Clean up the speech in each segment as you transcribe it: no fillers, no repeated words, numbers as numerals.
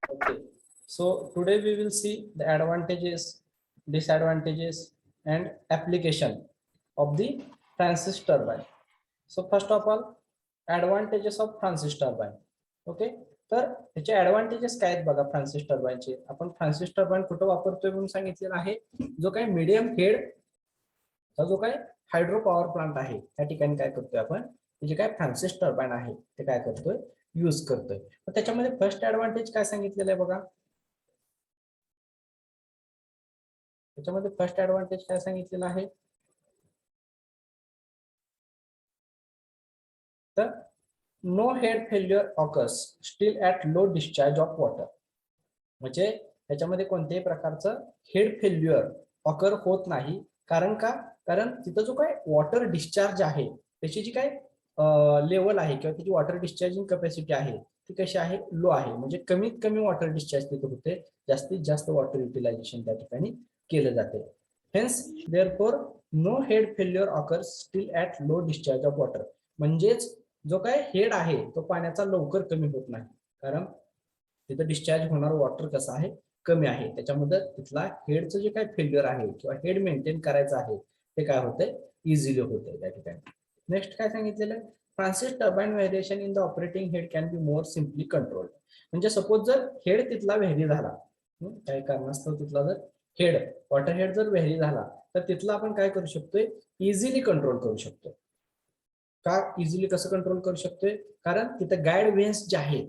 Okay, so today we will see the advantages, disadvantages, and application of the Francis turbine. So first of all, advantages of Francis turbine. Okay, तर त्याचे advantages काय आहेत बघा Francis टर्बाईनचे. आपण Francis turbine कुठं वापरतोय म्हणून सांगितलेलं आहे, जो काही मीडियम हेड जो काय हायड्रो पॉवर प्लांट आहे त्या ठिकाणी काय करतोय आपण, जे काय फ्रान्सिस टर्बाईन आहे ते काय करतोय, यूज करतोय. तर त्याच्यामध्ये फर्स्ट ऍडव्हान्टेज काय सांगितलेलं आहे बघा, त्याच्यामध्ये फर्स्ट ऍडव्हान्टेज काय सांगितलेलं आहे, तर no head failure occurs still at low discharge of water. म्हणजे त्याच्यामध्ये कोणत्याही प्रकारचं हेड फेल्युअर ऑकर होत नाही. कारण का, कारण तिथं जो काय वॉटर डिस्चार्ज आहे त्याची जी काय लेवल आहे किंवा त्याची वॉटर डिस्चार्जिंग कॅपॅसिटी आहे ती कशी आहे, लो आहे. म्हणजे कमीत कमी वॉटर डिस्चार्ज तिथे होते, जास्तीत जास्त वॉटर युटिलायझेशन त्या ठिकाणी केलं जाते. Hence therefore no head failure occurs still at low discharge of water. म्हणजेच जो काय हेड आहे तो पाण्याचा लवकर कमी होत नाही, कारण तिथं डिस्चार्ज होणार वॉटर कसं आहे, कमी आहे. त्याच्यामध्ये तिथला हेडचं जे काय फेल्युअर आहे किंवा हेड मेंटेन करायचं आहे ते काय होतंय, इझिली होतंय त्या ठिकाणी. नेक्स्ट काय सांगितलेलं, Francis turbine variation in the operating head can be more simply control. म्हणजे सपोज जर हेड तिथला व्हेरी झाला, काही कारणास्तव तिथला जर हेड वॉटर हेड जर व्हेरी झाला तर तिथला आपण काय करू शकतोय, इझिली कंट्रोल करू शकतोय. का इझिली कसं कंट्रोल करू शकतोय, कारण तिथं गाईड व्हेन्स जे आहेत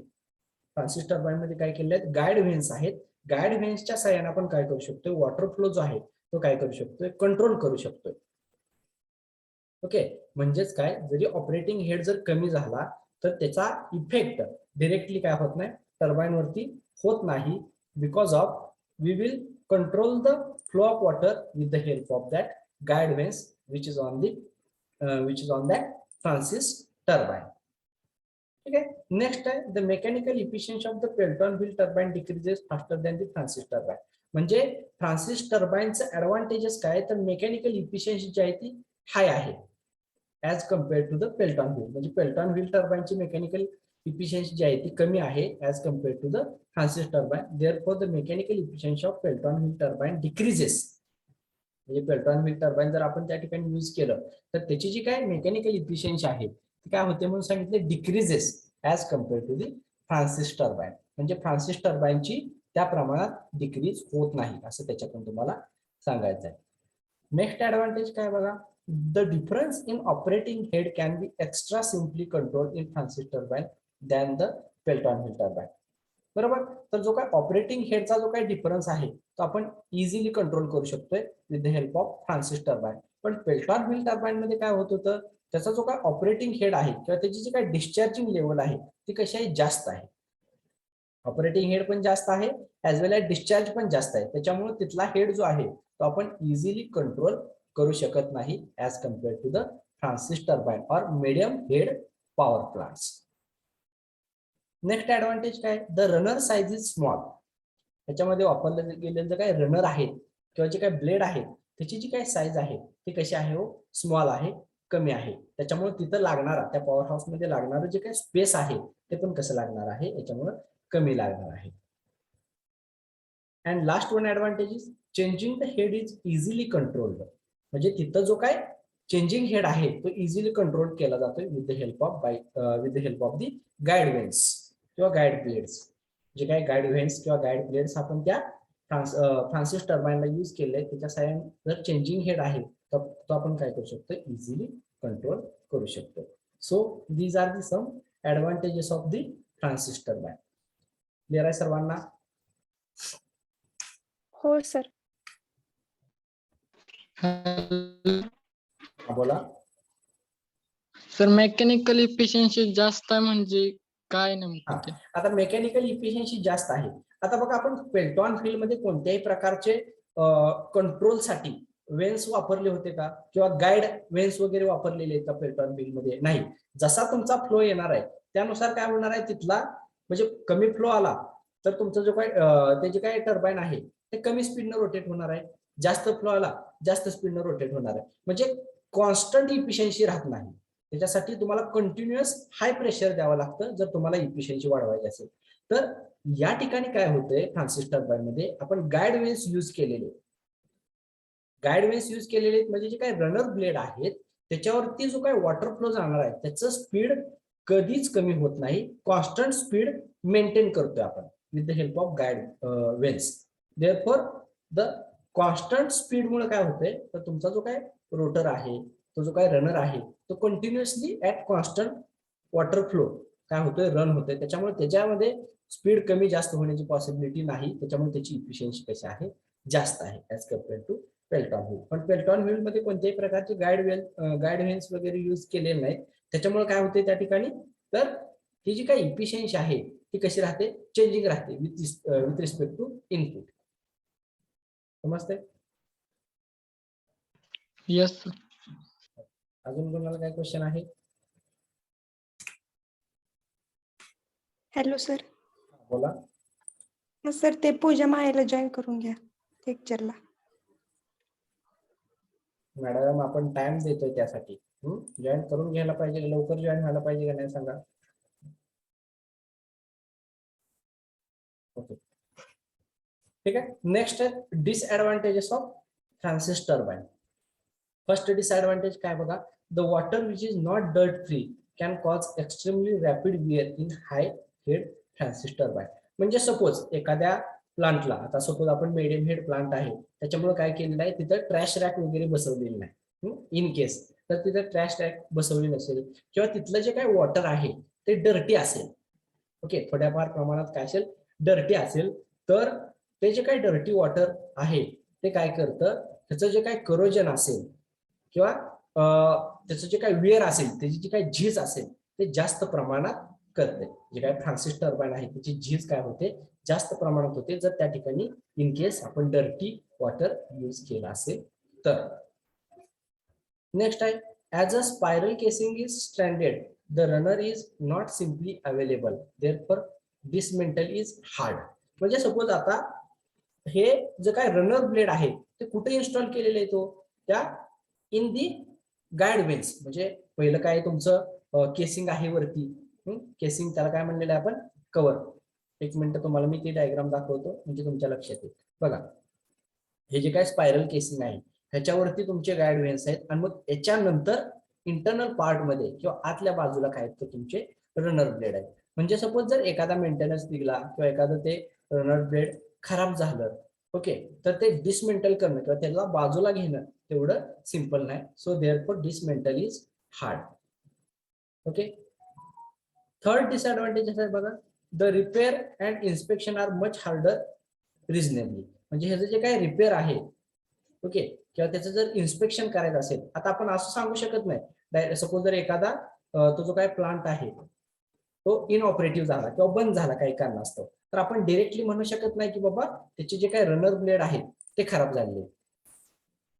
फ्रान्सिस टर्बाईन मध्ये काय केले आहेत, गाईड व्हेन्स आहेत. गाईड व्हेन्सच्या सहाय्याने आपण काय करू शकतोय, वॉटर फ्लो जो आहे तो काय करू शकतोय, कंट्रोल करू शकतोय. ओके, म्हणजेच काय, जरी ऑपरेटिंग हेड जर कमी झाला तर त्याचा इफेक्ट डिरेक्टली काय होत नाही, टर्बाईन वरती होत नाही. Because of we will control the flow of water with the help of that guide vanes which is on that Francis turbine. ठीक आहे. नेक्स्ट आहे the mechanical efficiency of the Pelton wheel turbine decreases faster than the Francis turbine. म्हणजे Francis टर्बाईनचं advantages काय, तर mechanical efficiency जी आहे ती हाय आहे as compare to the Pelton wheel. म्हणजे पेल्टॉन व्हील टर्बाईनची मेकॅनिकल इफिशियन्सी जी आहे ती कमी आहे as compare to the Francis turbine. Therefore the mechanical efficiency of Pelton wheel turbine decreases. म्हणजे पेल्टॉन व्हील टर्बाईन जर आपण त्या ठिकाणी यूज केलं तर त्याची जी काय मेकॅनिकल इफिशियन्सी आहे ती काय होते म्हणून सांगितले, decreases as compare to the Francis turbine. म्हणजे फ्रान्सिस टर्बाईनची त्या प्रमाणात डिक्रीज होत नाही असं त्याच्यातून तुम्हाला सांगायचं आहे. नेक्स्ट ऍडव्हान्टेज काय बघा, the difference in operating head can be extra simply control in Francis turbine than the Pelton wheel turbine. बरोबर. तर जो काय ऑपरेटिंग हेडचा जो काही डिफरन्स आहे तो आपण इझिली कंट्रोल करू शकतोय with the help of Francis turbine. पण पेल्टॉन व्हील टर्बाईन मध्ये काय होत होतं, त्याचा जो काय ऑपरेटिंग हेड आहे किंवा त्याची जी काय डिस्चार्जिंग लेवल आहे ती कशी आहे, जास्त आहे. ऑपरेटिंग हेड पण जास्त आहे ऍज वेल एज डिस्चार्ज पण जास्त आहे. त्याच्यामुळे तिथला हेड जो आहे तो आपण इझिली कंट्रोल करू शकत नाही as compare to the Francis turbine or medium head power plants. Next advantage काय, the runner size is small. त्याच्यामध्ये वापरले गेलेलं काय रनर आहेत किंवा जे काय ब्लेड आहेत त्याची जी काय साईज आहे ती कशी आहे, हो स्मॉल आहे, कमी आहे. त्याच्यामुळे तिथं लागणारा त्या पॉवर हाऊस मध्ये लागणारं जे काही स्पेस आहे ते पण कसं लागणार आहे, याच्यामुळे कमी लागणार आहे. And last one advantage is changing the head is easily controlled. म्हणजे तिथं जो काय चेंजिंग हेड आहे तो इझिली कंट्रोल केला जातोय with the help of the guide vanes किंवा गाईड ब्लेड्स. जे काही गाईड व्हेन्स किंवा गाईड ब्लेड्स आपण त्या फ्रान्सिस टर्बाईनला यूज केले त्याच्या साह्याने जर चेंजिंग हेड आहे तर तो आपण काय करू शकतो, इझिली कंट्रोल करू शकतो. So these are the some advantages of the Francis turbine. Clear आहे सर्वांना? हो सर. बोला सर. मेकॅनिकल इफिशियन्सी जास्त आहे म्हणजे काय नेमकं ते? आता मेकॅनिकल इफिशियन्सी जास्त आहे. आता बघा आपण पेल्टॉन व्हील मध्ये कोणत्याही प्रकारचे कंट्रोलसाठी वेन्स वापरले होते का, किंवा गाईड वेन्स वगैरे वापरलेले आहेत का पेल्टॉन व्हील मध्ये? नाही. जसा तुमचा फ्लो येणार आहे त्यानुसार काय होणार आहे, तिथला म्हणजे कमी फ्लो आला तर तुमचं जो काय त्याचे काय टर्बाईन आहे ते कमी स्पीडनं रोटेट होणार आहे. जास्त फ्लो आला जास्त स्पीडनं रोटेट होणार आहे. म्हणजे कॉन्स्टंट इफिशियन्सी राहत नाही. त्याच्यासाठी तुम्हाला कंटिन्युअस हाय प्रेशर द्यावं लागतं जर तुम्हाला इफिशियन्सी वाढवायची असेल. तर या ठिकाणी काय होतंय फ्रान्सिस टर्बाइन मध्ये आपण गाईड वेन्स यूज केलेले. गाईड वेन्स यूज केलेले म्हणजे जे काही रनर ब्लेड आहेत त्याच्यावरती जो काही वॉटर फ्लो जाणार आहे त्याचं स्पीड कधीच कमी होत नाही, कॉन्स्टंट स्पीड मेंटेन करतोय आपण with the help of guide veins. Therefore the constant speed मुळे काय होतंय तर तुमचा जो काय रोटर आहे तो जो काय रनर आहे तो continuously at constant water flow काय होतोय रन होतोय, त्याच्यामुळे त्याच्यामध्ये स्पीड कमी जास्त होण्याची पॉसिबिलिटी नाही, त्याच्यामुळे त्याची इफिशियन्सी कशी आहे जास्त आहे ऍज कम्पेअर टू पेल्टॉन व्हील. पण पेल्टॉन व्हील मध्ये कोणत्याही प्रकारचे गाईड व्हेन्स वगैरे यूज केलेले नाहीत, त्याच्यामुळे काय होते त्या ठिकाणी तर ही जी काही इफिशियन्सी आहे ती कशी राहते चेंजिंग राहते विथ रिस्पेक्ट टू इनपुट. समजते? यस. अजून कोणाला काय क्वेश्चन आहे? Hello sir. बोला. सर ते पूजा मायेला जॉईन करून घ्या लेक्चरला. मॅडम आपण टाइम देतोय त्यासाठी, जॉईन करून घ्यायला पाहिजे, लवकर जॉईन व्हायला पाहिजे का नाही सांगा. ओके ठीक आहे. नेक्स्ट आहे disadvantages of Francis turbine. First disadvantage काय बघा, the water which is not dirt free can cause extremely rapid where in high head Francis turbine. म्हणजे सपोज एखाद्या प्लांटला, आता सपोज आपण मीडियम हेड प्लांट आहे त्याच्यामुळे काय केलेलं आहे तिथं ट्रॅश रॅक वगैरे बसवलेलं नाही, इन केस तर तिथं ट्रॅश रॅक बसवली नसेल किंवा तिथलं जे काय वॉटर आहे ते डर्टी असेल, ओके थोड्याफार प्रमाणात काय असेल डर्टी असेल, तर ते जे काही डर्टी वॉटर आहे ते काय करतं त्याचं जे काही करोजन असेल किंवा त्याचं जे काही विअर असेल त्याची जी काही झीज असेल ते जास्त प्रमाणात करते. जे काही फ्रान्सिस टर्बाइन आहे त्याची झीज काय होते जास्त प्रमाणात होते जर त्या ठिकाणी इन केस आपण डर्टी वॉटर यूज केला असेल तर. नेक्स्ट आहे as a spiral casing is stranded the runner is not simply available therefore dismantle is hard. म्हणजे सपोज आता हे जे काय रनर ब्लेड आहे ते कुठे इन्स्टॉल केलेले आहे तो त्या इन दी गाईड वेन्स. म्हणजे पहिलं काय तुमचं केसिंग आहे वरती, केसिंग त्याला काय म्हणलेलं आहे आपण कव्हर. एक मिनिट तुम्हाला मी ती डायग्राम दाखवतो म्हणजे तुमच्या लक्षात येईल. बघा हे जे काय स्पायरल केसिंग आहे ह्याच्यावरती तुमचे गाईड वेन्स आहेत आणि मग याच्यानंतर इंटरनल पार्ट मध्ये किंवा आतल्या बाजूला काय आहेत तुमचे रनर ब्लेड आहेत. म्हणजे सपोज जर एखादा मेंटेनन्स निघाला किंवा एखादं ते रनर ब्लेड खराब झालं, ओके तर ते डिसमेंटल करणं किंवा त्याला बाजूला घेणं तेवढं सिंपल नाही. So therefore dismantle is hard. Okay. Third disadvantage आहे बघा, the repair and inspection are much harder reasonably. म्हणजे ह्याचं जे काही रिपेअर आहे ओके किंवा त्याचं जर इन्स्पेक्शन करायचं असेल, आता आपण असं सांगू शकत नाही सपोज जर एखादा तो जो काही प्लांट आहे तो इनऑपरेटिव्ह झाला किंवा बंद झाला काही कारणास्तव, तर आपण डिरेक्टली म्हणू शकत नाही की बाबा त्याचे जे काही रनर ब्लेड आहेत ते खराब झालेले,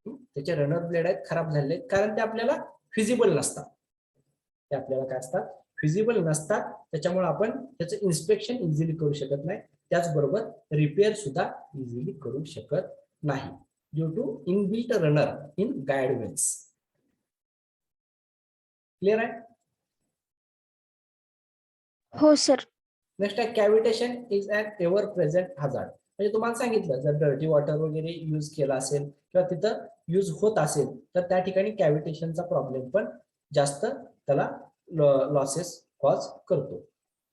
त्याचे रनर ब्लेड आहेत खराब झालेले कारण ते आपल्याला फिजिबल नसतात. ते आपल्याला काय असतात फिजिबल नसतात, त्याच्यामुळे आपण त्याचं इन्स्पेक्शन इझिली करू शकत नाही, त्याचबरोबर रिपेअर सुद्धा इझिली करू शकत नाही due to inbuilt runner in guide vanes. Clear आहे? हो सर. नेक्स्ट आहे cavitation is an ever present hazard. म्हणजे तुम्हाला सांगितलं जर डर्टी वॉटर वगैरे यूज केला असेल किंवा तिथं यूज होत असेल तर त्या ठिकाणी कॅव्हिटेशनचा प्रॉब्लेम पण जास्त त्याला लॉसेस कॉज करतो.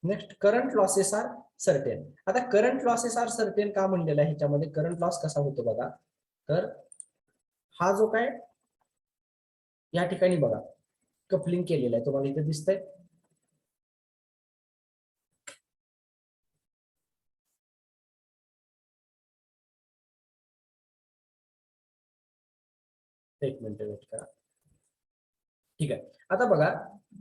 Next current losses are certain. आता करंट लॉसेस आर सर्टेन का म्हणलेलं आहे ह्याच्यामध्ये करंट लॉस कसा होतो बघा, तर हा जो काय या ठिकाणी बघा कपलिंग केलेलं आहे तुम्हाला इथे दिसतंय, एक मिनिट वेट करा. ठीक आहे. आता बघा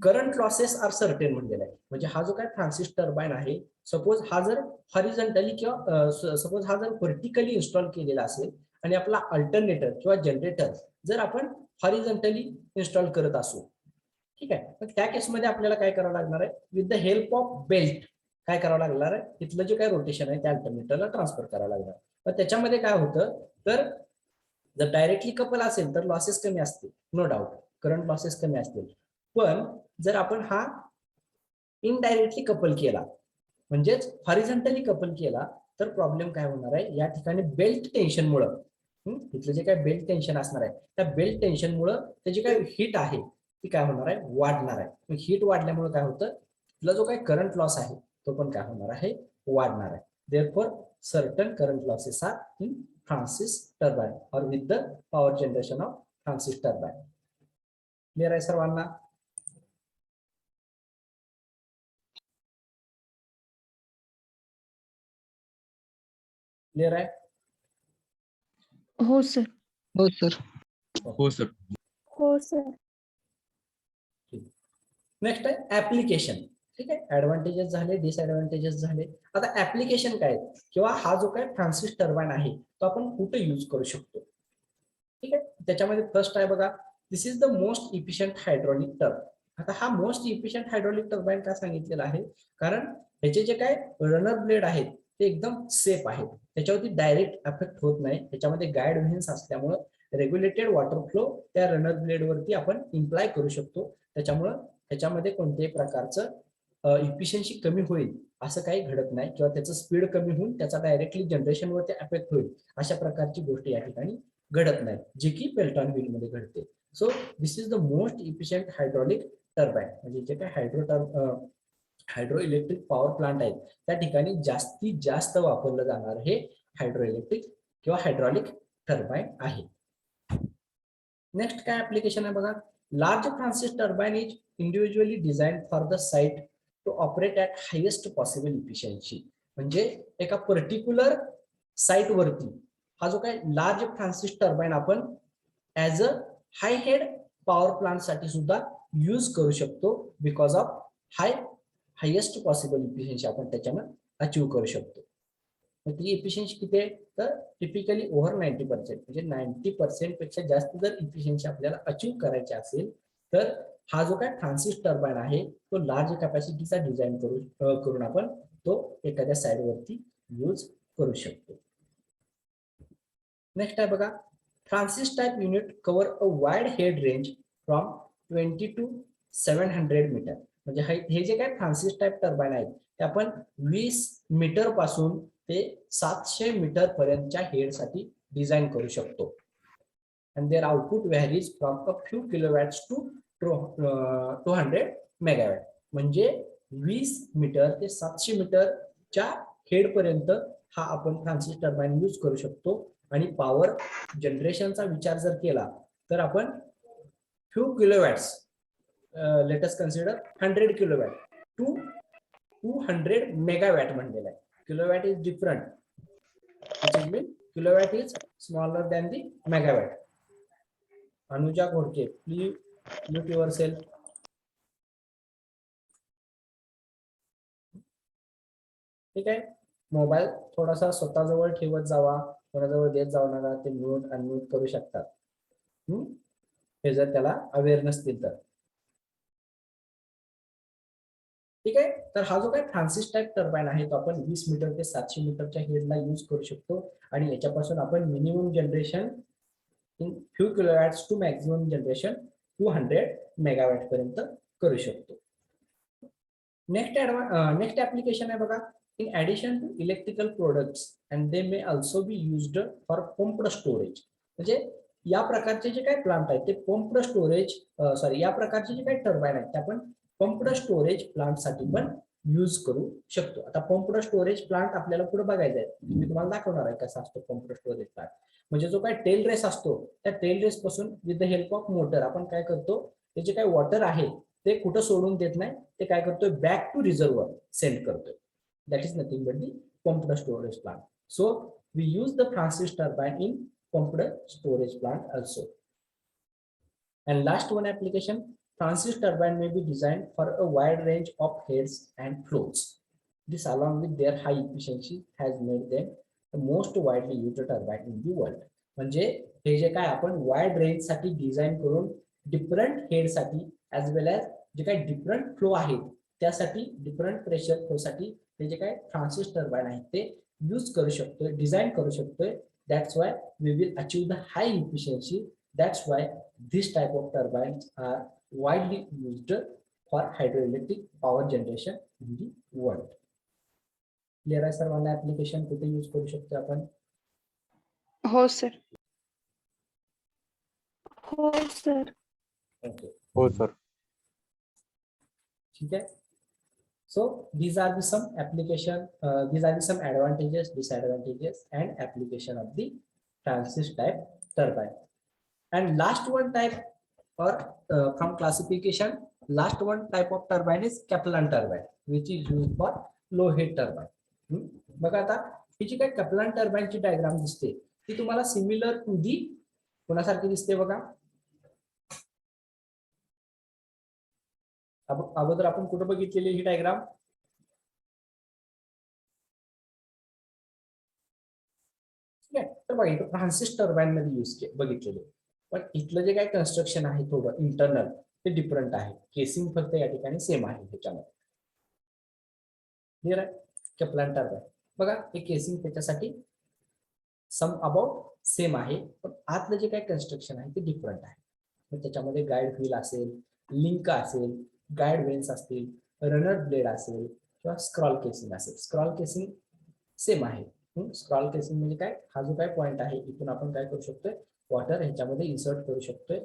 करंट लॉसेस आर सर्टेन म्हणलेला आहे, म्हणजे हा जो काय फ्रान्सिस टर्बाइन आहे सपोज हा जर हॉरिझॉन्टली किंवा सपोज हा जर व्हर्टिकली इन्स्टॉल केलेला असेल आणि आपला अल्टरनेटर किंवा जनरेटर जर आपण हॉरिझॉन्टली इन्स्टॉल करत असू, ठीक आहे, तर त्या केसमध्ये आपल्याला काय करावं लागणार आहे with the help of belt काय करावं लागणार आहे तिथलं जे काय रोटेशन आहे त्या अल्टरनेटरला ट्रान्सफर करावं लागणार. तर त्याच्यामध्ये काय होतं तर जर डायरेक्टली कपल असेल तर लॉसेस कमी असतील, नो डाऊट करंट लॉसेस कमी असतील. पण जर आपण हा इनडायरेक्टली कपल केला, म्हणजेच हॉरिझॉन्टली कपल केला, तर प्रॉब्लेम काय होणार आहे, या ठिकाणी बेल्ट टेन्शनमुळे इथलं जे काय बेल्ट टेन्शन असणार आहे, त्या बेल्ट टेन्शनमुळे त्याची काय हीट आहे ती काय होणार आहे, वाढणार आहे. हीट वाढल्यामुळे काय होतं, तुला जो काही करंट लॉस आहे तो पण काय होणार आहे, वाढणार आहे. Therefore certain current losses are in Francis turbine or with the power generation of Francis turbine. Clear आहे सर्वांना? क्लियर आहे? हो सर. हो सर. हो सर. हो सर. नेक्स्ट आहे ऍप्लिकेशन. ठीक आहे, ऍडव्हान्टेजेस झाले, डिसएडव्हान्टेजेस झाले. आता ऍप्लिकेशन काय किंवा हा जो काय फ्रान्सिस टर्बाइन आहे तो आपण कुठे यूज करू शकतो. ठीक आहे, त्याच्यामध्ये फर्स्ट आहे बघा, this is the most efficient hydraulic turbine. आता हा मोस्ट इफिशियंट हायड्रॉलिक टर्बाइन का सांगितलेला आहे, कारण ह्याचे जे काय रनर ब्लेड आहेत ते एकदम सेफ आहेत, त्याच्यावरती डायरेक्ट इफेक्ट होत नाही. त्याच्यामध्ये गाईड व्हील्स असल्यामुळे रेग्युलेटेड वॉटर फ्लो त्या रनर ब्लेड वरती आपण इम्प्लाय करू शकतो. त्याच्यामुळे त्याच्यामध्ये कोणत्याही प्रकारचं इफिशियन्सी कमी होईल असं काही घडत नाही, किंवा त्याचं स्पीड कमी होऊन त्याचा डायरेक्टली जनरेशनवरती इफेक्ट होईल अशा प्रकारची गोष्टी या ठिकाणी घडत नाही, जे की पेल्टॉन व्हील मध्ये घडते. So this is the most efficient hydraulic turbine. म्हणजे जे काही हायड्रो इलेक्ट्रिक पॉवर प्लांट आहेत त्या ठिकाणी जास्तीत जास्त वापरलं जाणार हे हायड्रो इलेक्ट्रिक किंवा हायड्रॉलिक टर्बाइन आहे. नेक्स्ट काय ऍप्लिकेशन आहे बघा, large Francis turbine is individually design for the site to operate at highest possible efficiency. म्हणजे एका पर्टिक्युलर साइट वरती हा जो काय लार्ज फ्रान्सिस टर्बाइन आपण as a high head power plant साठी सुद्धा यूज करू शकतो, because of highest possible efficiency आपण त्याच्यानं अचीव करू शकतो. ती इफिशियन्सी किती आहे, तर टिपिकली ओव्हर 90%, म्हणजे 90% पेक्षा जास्त जर इफिशियन्सी आपल्याला अचीव करायची असेल तर हा जो काय फ्रान्सिस टर्बाइन आहे तो लार्ज कॅपॅसिटीचा डिझाईन करून आपण तो एखाद्या साइड वरती यूज करू शकतो. नेक्स्ट आहे बघा, Francis type unit cover a wide head range from 20 to 700 metre. म्हणजे हे जे काय फ्रान्सिस टाइप टर्बाइन आहेत ते आपण 20 मीटर पासून ते 700 मीटर पर्यंतच्या हेड साठी डिझाईन करू शकतो. and their output varies from a few kilowatts to 200 megawatt. म्हणजे 20 मीटर ते 700 मीटरच्या हेड पर्यंत हा आपण फ्रान्सिस टर्बाइन यूज करू शकतो. आणि पॉवर जनरेशनचा विचार जर केला तर आपण few kilowatts, let us consider 100 kilowatt to 200 megawatt म्हणलेला आहे. Kilowatt is different, which is mean kilowatt is smaller than the megawatt. Anuja Ghodke, please mute yourself. ठीक आहे, मोबाईल थोडासा स्वतःजवळ ठेवत जावा, कोणाजवळ देत जाऊ नका. ते म्यूट अनम्यूट करू शकतात हे जर त्याला अवेअर नसतील तर. ठीक आहे, तर हा जो काय फ्रान्सिस टाइप टर्बाइन आहे तो आपण 20 मीटर ते 700 मीटरच्या हेडला यूज करू शकतो. आणि याच्यापासून आपण minimum generation in few kilowatts to maximum generation 200 megawatt पर्यंत करू शकतो. नेक्स्ट ऍप्लिकेशन आहे बघा, in addition to electrical products and they may also be used for pumped storage. म्हणजे या प्रकारचे जे काही प्लांट आहेत ते पंप्ड स्टोरेज, या प्रकारचे जे काही टर्बाइन आहेत ते आपण पंप्ड स्टोरेज प्लांट साठी पण यूज करू शकतो. आता पंप्ड स्टोरेज प्लांट आपल्याला पुढे बघायचा आहे, मी तुम्हाला दाखवणार आहे कसा असतो पंप्ड स्टोरेज प्लांट. म्हणजे जो काय टेल रेस असतो त्या टेल रेस पासून with the help of motor आपण काय करतो, ते जे काही वॉटर आहे ते कुठं सोडून देत नाही, ते काय करतोय बॅक टू रिझर्व्हर सेंड करतोय. That is nothing but the pumped storage plant. So we use the Francis turbine in pumped storage plant also. And last one application, Francis turbine may be designed for a wide range of heads and flows. This along with their high efficiency has made them the most widely used turbine in the world. म्हणजे हे जे काय आपण wide range साठी design करून different head साठी as वेल age जे काही डिफरंट फ्लो आहेत त्यासाठी डिफरंट प्रेशर फ्लो साठी हे जे काय फ्रान्सिस टर्बाइन आहेत ते यूज करू शकतोय, डिझाईन करू शकतोय. That's why we will achieve the high efficiency. That's why this type of turbines are widely used for hydroelectric power generation in the world. Clear आहे सर्वांना ऍप्लिकेशन कुठे यूज करू शकतो आपण? हो सर. हो सर. ओके, हो सर. ठीक आहे. So these are the some application, these are the some advantages, disadvantages, and application of the Francis type turbine. And last one type, or from classification, last one type of turbine is Kaplan turbine, which is used for low head turbine. बघा आता ही जी काही Kaplan turbine ची diagram दिसते ती तुम्हाला similar to the कोणासारखी दिसते बघा. अगोदर आपण कुठे बघितलेली ही डायग्राम? ठीक आहे. तर बघा इथं फ्रान्सिस टर्बाइन मध्ये यूज बघितलेले, पण इथलं जे काही कन्स्ट्रक्शन आहे थोडं इंटरनल ते डिफरंट आहे. केसिंग फक्त या ठिकाणी सेम आहे त्याच्यामध्ये. क्लिअर आहे? कॅप्लन टर्बाइन बघा हे केसिंग त्याच्यासाठी सम अबाउट सेम आहे, पण आतलं जे काही कन्स्ट्रक्शन आहे ते डिफरंट आहे. मग त्याच्यामध्ये गाईड व्हील असेल, लिंक असेल, गाईड वेन्स असतील, रनर ब्लेड असेल किंवा स्क्रॉल केसिंग असेल. स्क्रॉल केसिंग सेम आहे. स्क्रॉल केसिंग म्हणजे काय? हा जो काय पॉइंट आहे इथून आपण काय करू शकतोय, वॉटर ह्याच्यामध्ये इन्सर्ट करू शकतोय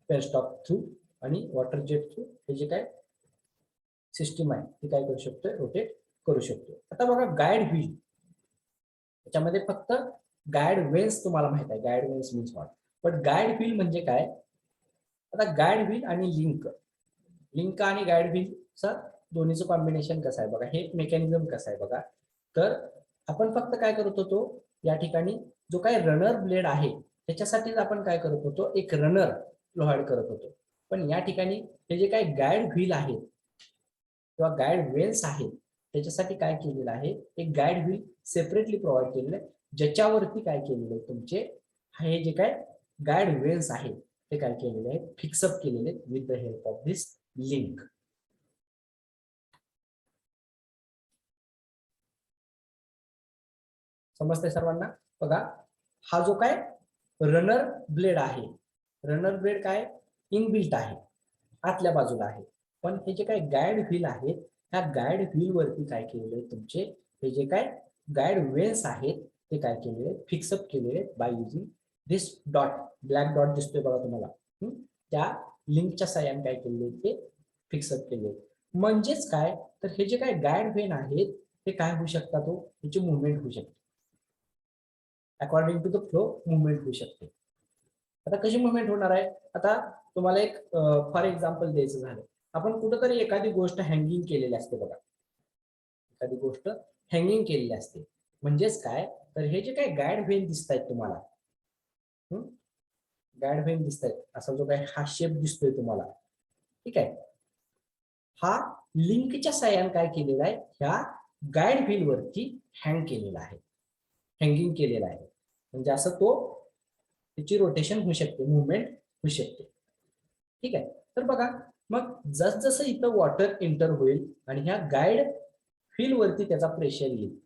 पेनस्टॉक थ्रू, आणि वॉटर जेट थ्रू हे जे काय सिस्टीम आहे ती काय करू शकतोय, रोटेट करू शकतोय. आता बघा गाईड व्हील, त्याच्यामध्ये फक्त गाईड वेन्स तुम्हाला माहित आहे, गाईड वेन्स मीन्स व्हॉट, पण गाईड व्हील म्हणजे काय? आता गाईड व्हील आणि लिंक आणि गाईड व्हीलचा दोन्हीचं कॉम्बिनेशन कसं आहे बघा, हे मेकॅनिझम कसं आहे बघा. तर आपण फक्त काय करत होतो, या ठिकाणी जो काही रनर ब्लेड आहे त्याच्यासाठीच आपण काय करत होतो, एक रनर प्रोव्हाइड करत होतो. पण या ठिकाणी हे जे काही गाईड व्हील आहे किंवा गाईड वेन्स आहे त्याच्यासाठी काय केलेलं आहे, एक गाईड व्हील सेपरेटली प्रोव्हाइड केलेलं आहे, ज्याच्यावरती काय केलेलं आहे तुमचे हे जे काय गाईड वेन्स आहे ते काय केलेले आहे, फिक्सअप केलेले with the help of this link. समजते सर्वांना? बघा हा जो काय रनर ब्लेड आहे, रनर ब्लेड काय इनबिल्ट आहे, आतल्या बाजूला आहे. पण हे जे काय गाईड व्हील आहेत, ह्या गाईड व्हील वरती काय केलेले तुमचे हे जे काय गाईड वेन्स आहेत ते काय केलेले, फिक्सअप केलेले by using this dot. Black dot दिसतोय बघा तुम्हाला, त्या लिंकच्या साह्याने काय केलेले ते फिक्सअप केले. म्हणजेच काय, तर हे जे काय गाईड वेन आहेत ते काय होऊ शकतात, तो त्याची मुवमेंट होऊ शकते. According to the flow movement होऊ शकते. आता कशी मुवमेंट होणार आहे, आता तुम्हाला एक फॉर एक्झाम्पल द्यायचं झालं, आपण कुठंतरी एखादी गोष्ट हँगिंग केलेली असते बघा, एखादी गोष्ट हँगिंग केलेली असते. म्हणजेच काय, तर हे जे काही गाईड व्हेन दिसत आहेत तुम्हाला, गाईड व्हेन दिसत आहेत, असा जो काही हा शेप दिसतोय तुम्हाला, ठीक आहे, हा लिंकच्या साह्याने काय केलेला आहे, ह्या गाईड व्हील वरती हँग केलेला आहे, हँगिंग केलेला आहे. म्हणजे असं तो त्याची रोटेशन होऊ शकते, मुवमेंट होऊ शकते. ठीक आहे. तर बघा मग जसजसं इथं वॉटर एंटर होईल आणि ह्या गाईड व्हील वरती त्याचा प्रेशर येईल,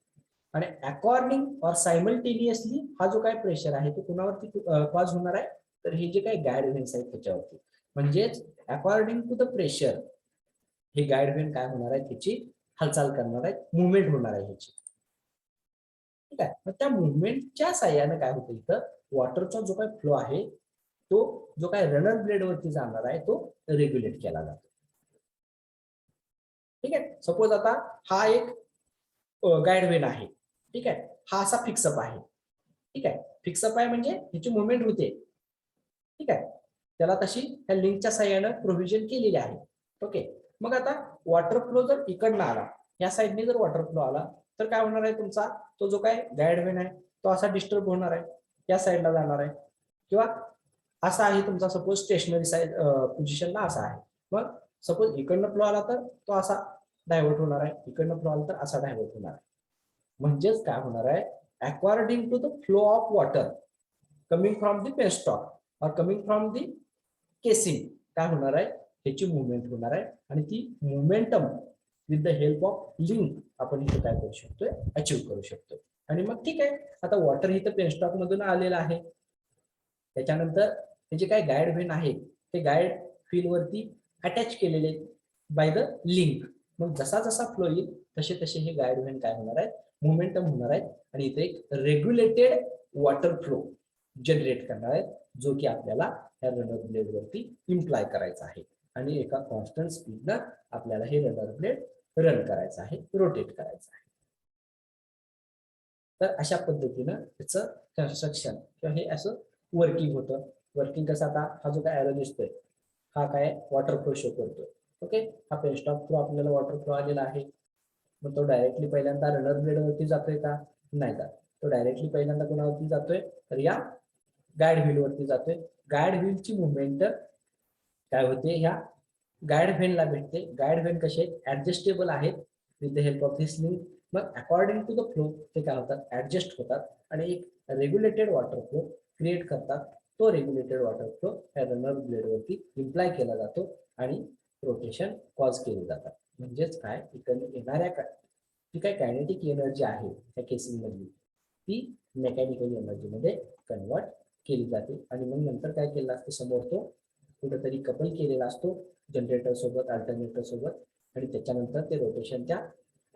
आणि अकॉर्डिंग और सायमल्टेनियसली हा जो काय प्रेशर आहे तो कुणावरती कॉज होणार आहे, तर हे जे काही गाईड व्हेन्स आहेत त्याच्यावरती. म्हणजेच अकॉर्डिंग टू द प्रेशर हे गाईड व्हेन काय होणार आहे, त्याची हालचाल करणार आहे, मुवमेंट होणार आहे ह्याची. ठीक आहे. मग त्या मुवमेंटच्या साह्याने काय होतं, इथं वॉटरचा जो काही फ्लो आहे तो जो काही रनर ब्लेड वरती जाणार आहे तो रेग्युलेट केला जातो. ठीक आहे. सपोज आता हा एक गाईड वेन आहे, ठीक आहे, हा असा फिक्सअप आहे, ठीक आहे, फिक्सअप आहे म्हणजे ह्याची मुवमेंट होते, ठीक आहे, त्याला तशी त्या लिंकच्या साह्यानं प्रोव्हिजन केलेली आहे. ओके. मग आता वॉटर फ्लो जर इकडनं आला, या साईडने जर वॉटर फ्लो आला तर काय होणार आहे, तुमचा तो जो काय गाईड वेन आहे तो असा डिस्टर्ब होणार आहे, या साईडला जाणार आहे, किंवा असा आहे तुमचा सपोज स्टेशनरी साईड पोझिशनला असा आहे. मग सपोज इकडनं फ्लो आला तर तो असा डायव्हर्ट होणार आहे, इकडनं फ्लो आला तर असा डायव्हर्ट होणार आहे. म्हणजेच काय होणार आहे, according to the flow of water coming from the penstock or coming from the casing काय होणार आहे, त्याची मुवमेंट होणार आहे, आणि ती momentum with the help of link आपण इथे काय करू शकतोय, अचीव्ह करू शकतो. आणि मग ठीक आहे, आता वॉटर इथं पेनस्टॉक मधून आलेलं आहे, त्याच्यानंतर हे जे काही गाईड व्हेन आहे ते गाईड व्हील वरती अटॅच केलेले बाय द लिंक. मग जसा जसा फ्लो येईल तसे तसे हे गाईड व्हेन काय होणार आहेत, मोमेंटम होणार आहेत आणि इथे एक रेग्युलेटेड वॉटर फ्लो जनरेट करणार आहेत, जो की आपल्याला या रनर ब्लेड वरती इम्प्लाय करायचा आहे आणि एका कॉन्स्टंट स्पीडनं आपल्याला हे रनर ब्लेड रन करायचं आहे, रोटेट करायचं आहे. तर अशा पद्धतीनं त्याचं कन्स्ट्रक्शन किंवा हे असं वर्किंग होतं. वर्किंग कसं, आता हा जो काय एरो दिसतोय हा काय वॉटर फ्लो शो करतो. ओके, हा पेनस्टॉक थ्रू आपल्याला वॉटर फ्लो आलेला आहे. मग तो डायरेक्टली पहिल्यांदा रनर ब्लेड वरती जातोय का, नाही जात. तो डायरेक्टली पहिल्यांदा कोणावरती जातोय, तर या गाईड व्हील वरती जातोय. गाईड व्हीलची मुवमेंट काय होते, ह्या गाईड व्हेनला भेटते. गाईड व्हेन कसे ऍडजस्टेबल आहेत with the help of this link. मग अकॉर्डिंग टू द फ्लो ते काय होतात, ऍडजस्ट होतात आणि एक रेग्युलेटेड वॉटर फ्लो क्रिएट करतात. तो रेग्युलेटेड वॉटर फ्लो ह्या रनर ब्लेड वरती इम्प्लाय केला जातो आणि रोटेशन कॉज केले जातात. म्हणजेच काय, इकडे येणाऱ्या जी काय कायनेटिक एनर्जी आहे त्या केसिंग मधली ती मेकॅनिकल एनर्जी मध्ये कन्वर्ट केली जाते आणि मग नंतर काय केलं असतं, समोर तो कुठेतरी कपल केलेला असतो जनरेटर सोबत, अल्टरनेटर सोबत आणि त्याच्यानंतर ते रोटेशन त्या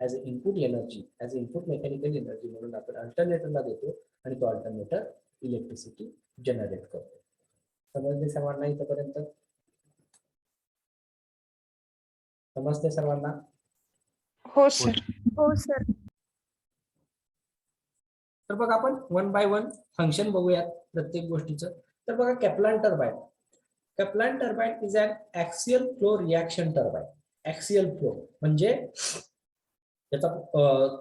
as a input energy, as a input mechanical energy म्हणून आपण अल्टरनेटरला देतो आणि तो अल्टरनेटर इलेक्ट्रिसिटी जनरेट करतो. समजले सर्वांना इथपर्यंत? समजते सर्वांना? हो सर. हो सर. तर बघा आपण वन बाय वन फंक्शन बघूयात प्रत्येक गोष्टीचं. तर बघा Kaplan turbine. Kaplan turbine is an axial flow reaction turbine. Axial flow म्हणजे त्याचा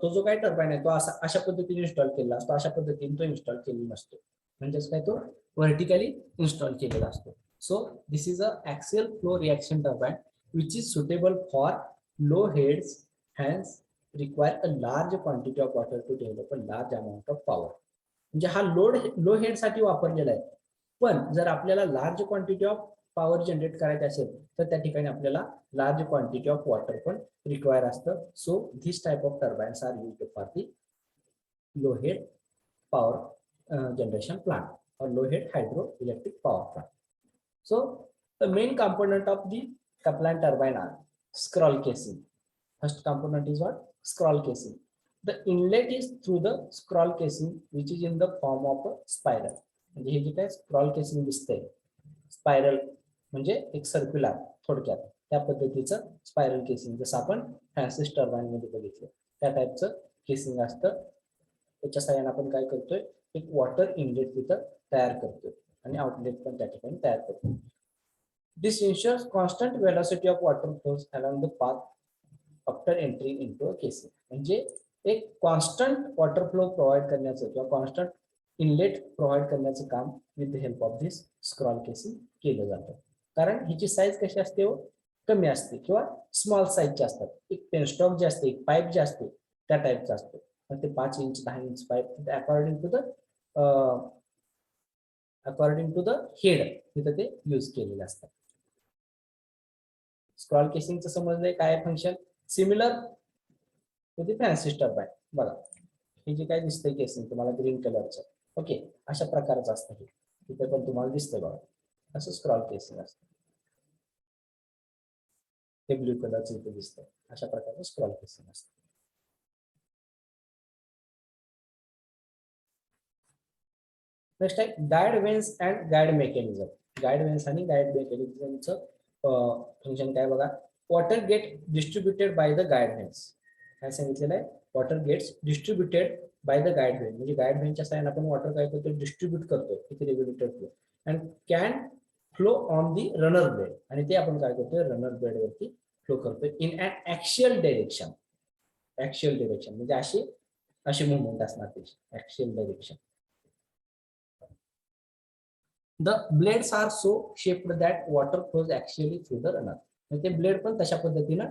तो जो काय टर्बाइन आहे तो अशा पद्धतीने इन्स्टॉल केलेला असतो, अशा पद्धतीने तो इन्स्टॉल केलेला नसतो. म्हणजेच काय, तो व्हर्टिकली इन्स्टॉल केलेला असतो. So this is a axial flow reaction turbine which is suitable for low heads, hence require a large quantity of water to develop a large amount of power. म्हणजे हा low head साठी वापरलेला आहे. पण जर आपल्याला large quantity of power generate करायची असेल तर त्या ठिकाणी आपल्याला लार्ज क्वांटिटी ऑफ वॉटर पण रिक्वायर असतं. So this type of turbines are used for the low head power generation plant or low head hydroelectric power plant. So the main component of the Kaplan turbine are scroll casing. First component is what? Scroll casing. The inlet is through the scroll casing which is in the form of a spiral. म्हणजे हे जे काय scroll casing दिसतंय, spiral म्हणजे एक circular, थोडक्यात त्या पद्धतीचं स्पायरल केसिंग, जसं आपण फ्रान्सिस टर्बाइन मध्ये बघितलं त्या टाइपचं केसिंग असतं. त्याच्या साहाय्याने आपण काय करतोय, एक वॉटर इनलेट तिथं तयार करतोय आणि आउटलेट पण त्या ठिकाणी तयार करतोय. This ensures constant velocity of water flows along the path after entering into a casing. म्हणजे एक कॉन्स्टंट वॉटर फ्लो प्रोव्हाइड करण्याचं किंवा कॉन्स्टंट इनलेट प्रोव्हाइड करण्याचं काम with the help of this scroll casing केलं जातं. कारण हिची साईज कशी असते, कमी असते किंवा स्मॉल साईजची असतात. एक पेनस्टॉक जे असते, एक पाईप जे असते त्या टाईपचं असतं. मग ते 5 inch 10 inch pipe according to the head तिथं ते यूज केलेले असतात. स्क्रॉल केसिंगचं समजलंय काय function, similar to the Francis turbine. बघा हे जे काय दिसतंय केसिंग तुम्हाला ग्रीन कलरचं, ओके, अशा प्रकारचं असतं हे. तिथे पण तुम्हाला दिसतंय बघा, असं स्क्रॉल केसिंग असतं. हे ब्ल्यू कलरचं इथे दिसतंय, अशा प्रकारचं स्क्रॉल केसिंग असतं. नेक्स्ट आहे guide vanes and guide mechanism. Guide vanes आणि गाईड मेकॅनिझमचं फंक्शन काय बघा. Water gate distributed by the guide vanes. काय सांगितलेलं आहे, water gates distributed by the guide vane. म्हणजे गाईड वेनच्या साहाय्याने आपण वॉटर काय करतो, डिस्ट्रीब्यूट करतो किती regulated flow and can flow on the runner blade. आणि ते आपण काय करतोय, रनर ब्लेड वरती फ्लो करतोय in and axial direction. Axial direction म्हणजे अशी मुवमेंट असणार त्याची, axial direction. The blades are so shaped that water flows axially through the runner. म्हणजे ते ब्लेड पण तशा पद्धतीनं,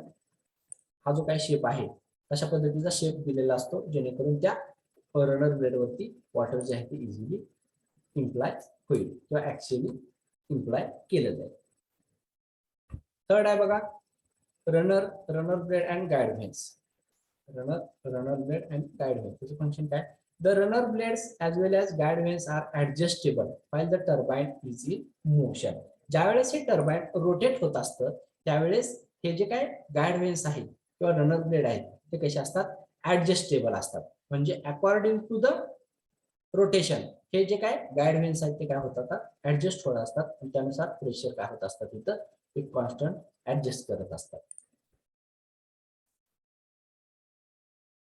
हा जो काय शेप आहे तशा पद्धतीचा शेप दिलेला असतो जेणेकरून त्या रनर ब्लेड वरती वॉटर जे आहे ते इझिली इम्प्लाय होईल किंवा ऍक्च्युअली इम्प्लाय केलं जाईल. थर्ड आहे बघा runner blade and guide vanes. Runner blade and guide vanes त्याचं फंक्शन काय. The runner blades as well as guide vanes are adjustable while the turbine is in motion. ज्यावेळेस हे टर्बाइन रोटेट होत असतं त्यावेळेस हे जे काय गाईड व्हेन्स आहेत किंवा रनर ब्लेड आहेत ते कसे असतात, ऍडजस्टेबल असतात. म्हणजे अकॉर्डिंग टू द रोटेशन हे जे काय गाईड व्हेन्स आहेत ते काय होतात, ऍडजस्ट होत असतात आणि त्यानुसार प्रेशर काय होत असतात तिथं एक कॉन्स्टंट ऍडजस्ट करत असतात.